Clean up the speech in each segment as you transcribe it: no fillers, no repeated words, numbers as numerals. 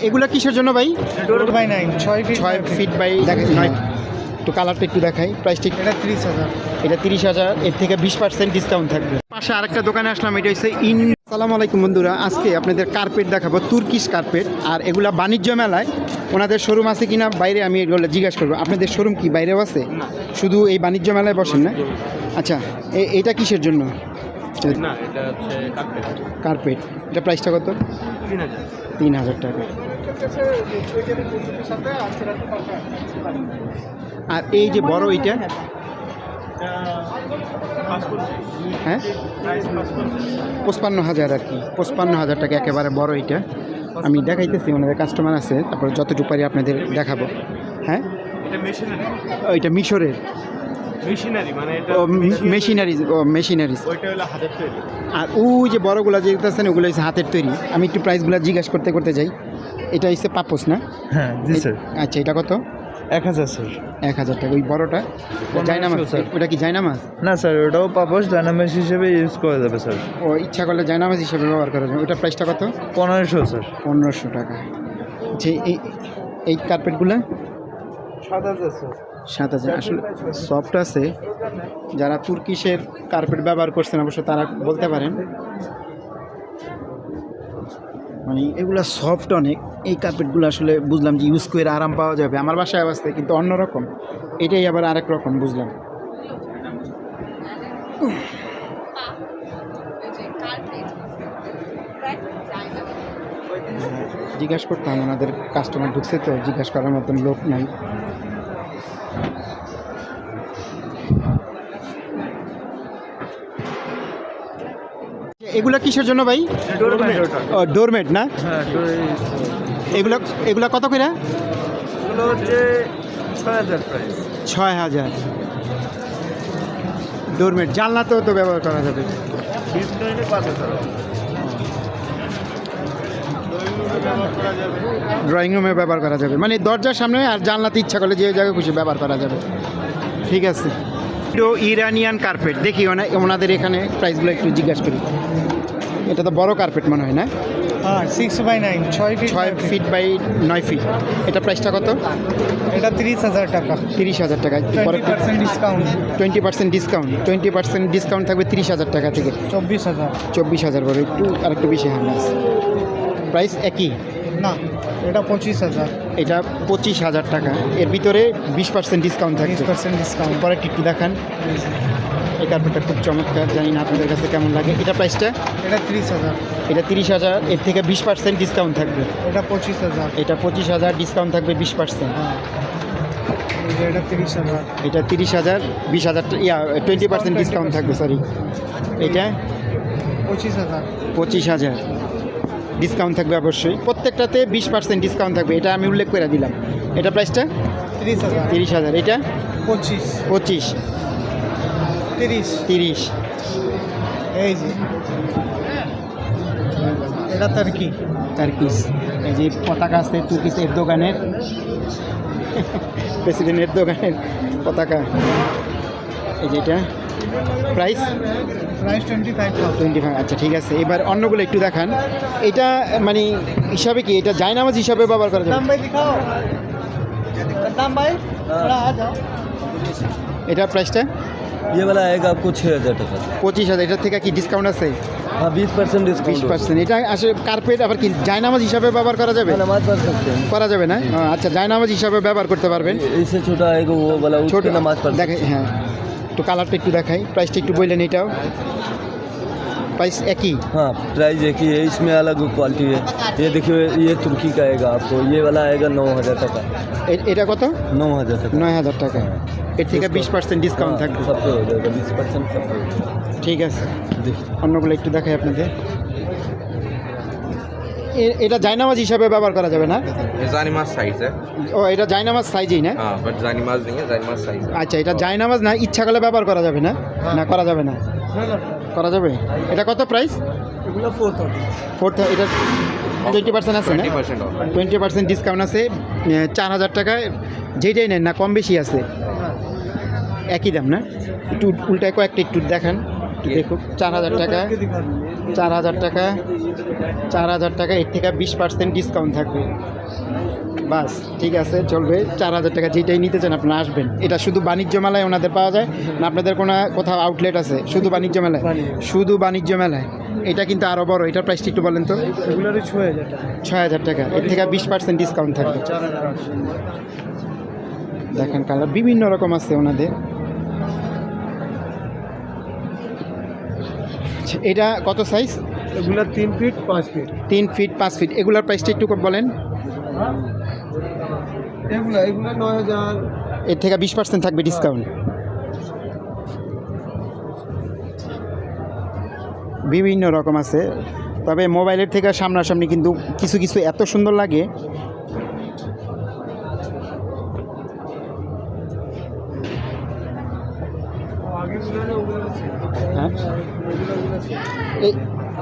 এগুলা কিসের জন্য ভাই? Door by 9 6 feet by 9। তো কালারটা একটু দেখাই। প্রাইসটা এটা 30,000। এটা 30,000, এর থেকে 20% ডিসকাউন্ট থাকবে। পাশে আরেকটা দোকানে আসলাম, এটা হচ্ছে আসসালামু আলাইকুম বন্ধুরা, আজকে আপনাদের কার্পেট দেখাবো, তুর্কিশ কার্পেট। আর এগুলা বাণিজ্য মেলায় ওনাদের শোরুম আছে কিনা বাইরে আমি এগুলো জিজ্ঞাসা করবো। আপনাদের শোরুম কি বাইরেও আছে? শুধু এই বাণিজ্য মেলায় বসেন না? আচ্ছা, এটা কিসের জন্য? না, এটা হচ্ছে কার্পেট। এটা প্রাইসটা কত? 3,000 টাকা। আর এই যে বড় এইটা, হ্যাঁ 55,000 আর কি, 55,000 টাকা একেবারে বড় এইটা। আমি দেখাইতেছি, ওনাদের কাস্টমার আছে, তারপর যতটুকু পারি আপনাদের দেখাবো। হ্যাঁ, এটা মিশরের মেশিনারিজ। আর ওই যে বড়গুলো যে দেখতেছেন ওগুলো হচ্ছে হাতের তৈরি। আমি একটু প্রাইসগুলো জিজ্ঞাসা করতে যাই। এটা হচ্ছে পাপোস না? হ্যাঁ জি স্যার। আচ্ছা, এটা কত? 1000 স্যার। 1,000 টাকা। ওই বড়টা জায়নামাজ? ওটা কি জায়নামাজ? না স্যার, ওটাও পাপোশ জায়নামাজ হিসেবে ইউজ করা যাবে স্যার। ও, ইচ্ছা করলে জায়নামাজ হিসেবে ব্যবহার করা যাবে। ওটার প্রাইসটা কত? 1500 স্যার। 1500 টাকা। যে এই কার্পেটগুলো 7000 স্যার। 7,000। আসলে সফট আছে, যারা তুর্কিশের কার্পেট ব্যবহার করছেন অবশ্য তারা বলতে পারেন, মানে এগুলা সফট অনেক। এই কার্পেটগুলো আসলে বুঝলাম যে ইউজ করে আরাম পাওয়া যাবে। আমার বাসায় আসতে কিন্তু অন্যরকম, এটাই আবার আরেক রকম বুঝলাম। জিজ্ঞাসা করতাম, ওনাদের কাস্টমার ঢুকছে তো, জিজ্ঞাসা করার মতন লোক নাই। এগুলা কিসের জন্য ভাই? ও, ডোরমেট না? হ্যাঁ, এগুলা কত করে? এগুলো হচ্ছে 6000 প্রাইস। 6,000। ডোরমেট জানলাতেও তো ব্যবহার করা যাবে। ডিসকাউন্টে 5000। ড্রয়িং রুমে ব্যবহার করা যাবে, মানে দরজার সামনে আর জানলাতে ইচ্ছা করলে যে জায়গায় খুশি ব্যবহার করা যাবে। ঠিক আছে। তো ইরানিয়ান কার্পেট দেখি, ওনাদের এখানে প্রাইসগুলো একটু জিজ্ঞাসা করি। এটা তো বড় কার্পেট মনে হয় না? হ্যাঁ, 6 বাই 9 6 ফিট বাই 9 ফিট। এটা প্রাইসটা কত? এটা 30,000 টাকা। 30,000 টাকা। 20% ডিসকাউন্ট। 20% ডিসকাউন্ট। 20% ডিসকাউন্ট থাকবে 30,000 টাকা থেকে 24,000। 24,000 বড়, একটু আরেকটু বেশি। হ্যাঁ, প্রাইস একই না, এটা 25,000। এটা 25,000 টাকা। এর ভিতরে 20% ডিসকাউন্ট থাকবে। 20% ডিসকাউন্ট। পরে একটু দেখান। এই কার্পেটটা খুব চমৎকার, জানি না আপনাদের কাছে কেমন লাগে। এটা প্রাইসটা? এটা 30,000। এটা 30,000, এর থেকে 20% ডিসকাউন্ট থাকবে। এটা 25,000। এটা 25,000, ডিসকাউন্ট থাকবে 20%। হ্যাঁ, এটা 30,000। এটা 30,000, 20,000 20% ডিসকাউন্ট থাকবে। সরি, এটা 25,000। 25,000 ডিসকাউন্ট থাকবে অবশ্যই। প্রত্যেকটাতে 20% ডিসকাউন্ট থাকবে, এটা আমি উল্লেখ করে দিলাম। এটা প্রাইসটা 30,000। 30,000। এটা 25। 25। 30। এই যে এটা টার্কিশ। এই যে পতাকা আছে তুর্কিশ দোকানের, প্রেসিডেন্টের দোকানের পতাকা। এই যে এটা প্রাইস 25। আচ্ছা, ঠিক আছে। এবার অন্যগুলো একটু দেখান। এটা মানে হিসাবে কি, এটা জায়নামাজ হিসাবে ব্যবহার করা যাবে? এটা প্রাইসটা? ये वाला आएगा आपको 6,000 टका। 25,000। এটার থেকে কি ডিসকাউন্ট আছে? हाँ 20% डिस्काउंट। 20%। এটা আসলে কার্পেট আবার কি জায়নামাজ হিসাবে ব্যবহার করা যাবে? नमाज पढ़ सकते हैं। করা যাবে না? আচ্ছা, জায়নামাজ হিসাবে ব্যবহার করতে পারবেন। इससे छोटा आएगा वो वाला, ছোট उसमें नमाज पढ़ দেখাই। হ্যাঁ, একটু কালারটা একটু দেখাই। প্রাইসটা একটু বললেন। এটাও প্রাইস একই? हाँ, प्राइस एक ही है, इसमें अलग क्वालिटी है। ये देखिए, ये तुर्की का आएगा आपको, ये वाला आएगा 9,000 टका। এটা কত? 9,000 टका। 9,000 টাকা। এর থেকে 20% ডিসকাউন্ট থাকবে। सब पे हो जाएगा 20% सब पे हो जाएगा। ঠিক আছে, देखिए অন্যগুলো একটু দেখাই আপনাদের। এটা জায়নামাজ হিসাবে ব্যবহার করা যাবে না? জানিমাজ সাইজ है। ও, এটা জায়নামাজ সাইজেই না? हाँ, बट जानिमाज नहीं है, जानिमाज साइज है। আচ্ছা, এটা জায়নামাজ না, ইচ্ছা করলে ব্যবহার করা যাবে না? না, করা যাবে না? করা যাবে। এটা কত প্রাইস? এগুলো 4,000। 4,000। এটা 20% আছে না? 20% off। 20% ডিসকাউন্ট আছে। 4,000 টাকায় যেটাই নেন না, কম বেশি আছে, একই দাম না? একটু উল্টায় কয়েকটা একটু দেখান, একটু দেখুন। 4,000 টাকা 4,000 টাকা, 4,000 টাকা, এর থেকে 20% ডিসকাউন্ট থাকবে। বাস ঠিক আছে, চলবে। 4,000 টাকা যেটাই নিতে চান আপনারা আসবেন। এটা শুধু বাণিজ্য মেলায় ওনাদের পাওয়া যায় না? আপনাদের কোনো কোথাও আউটলেট আছে? শুধু বাণিজ্য মেলায়, শুধু বাণিজ্য মেলায়। এটা কিন্তু আরও বড়, এটার প্রাইসটা একটু বলেন তো। এগুলোরই 6,000 টাকা। 6,000 টাকা, এর থেকে 20% ডিসকাউন্ট থাকবে। 4,800। দেখেন কালার বিভিন্ন রকম আছে ওনাদের। আচ্ছা, এটা কত সাইজ? এগুলো 3 ফিট 5 ফিট। 3 fit 5 fit. এগুলোর প্রাইসটা একটু বলেন। এগুলো 9,000। এর থেকে 20% থাকবে ডিসকাউন্ট। বিভিন্ন রকম আছে, তবে মোবাইলের থেকে সামনাসামনি কিন্তু কিছু কিছু এত সুন্দর লাগে। হ্যাঁ,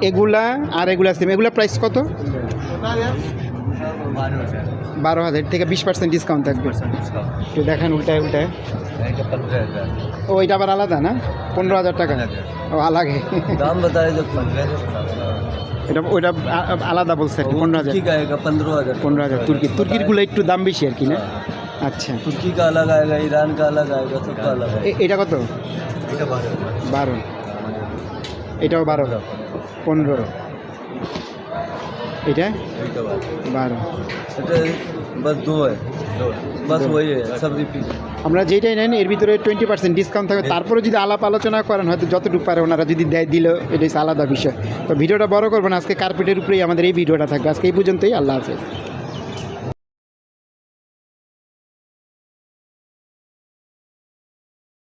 এগুলা আর এগুলা সেম। এগুলা প্রাইস কত? 12,000 থেকে 20% ডিসকাউন্ট থাকবে। একটু দেখেন উল্টায় উল্টায়। ও এটা আবার আলাদা না? 15,000 টাকা। ও আলাদা। दाम बताए जब এটা ওইটা আলাদা বলছে আর কি। 15,000। तुर्की का आएगा 15,000। 15,000 তুর্কিরগুলো একটু দাম বেশি আর কি না? আচ্ছা, तुर्की का अलग आएगा, ईरान का अलग आएगा, सबका अलग है। এটা কত? 12। এটাও 12, 15। এটা 12। এটা बस 2 है, बस वही है, सब रिपीट। আমরা যেটাই নেন এর ভিতরে 20% ডিসকাউন্ট থাকবে। তারপরে যদি আলাপ আলোচনা করেন হয়তো যতটুকু পারে ওনারা যদি দেয় দিল, এটা হচ্ছে আলাদা বিষয়। তো ভিডিওটা বড় করবেন, আজকে কার্পেটের উপরেই আমাদের এই ভিডিওটা থাকবে। আজকে এই পর্যন্তই, আল্লাহ হাফেজ।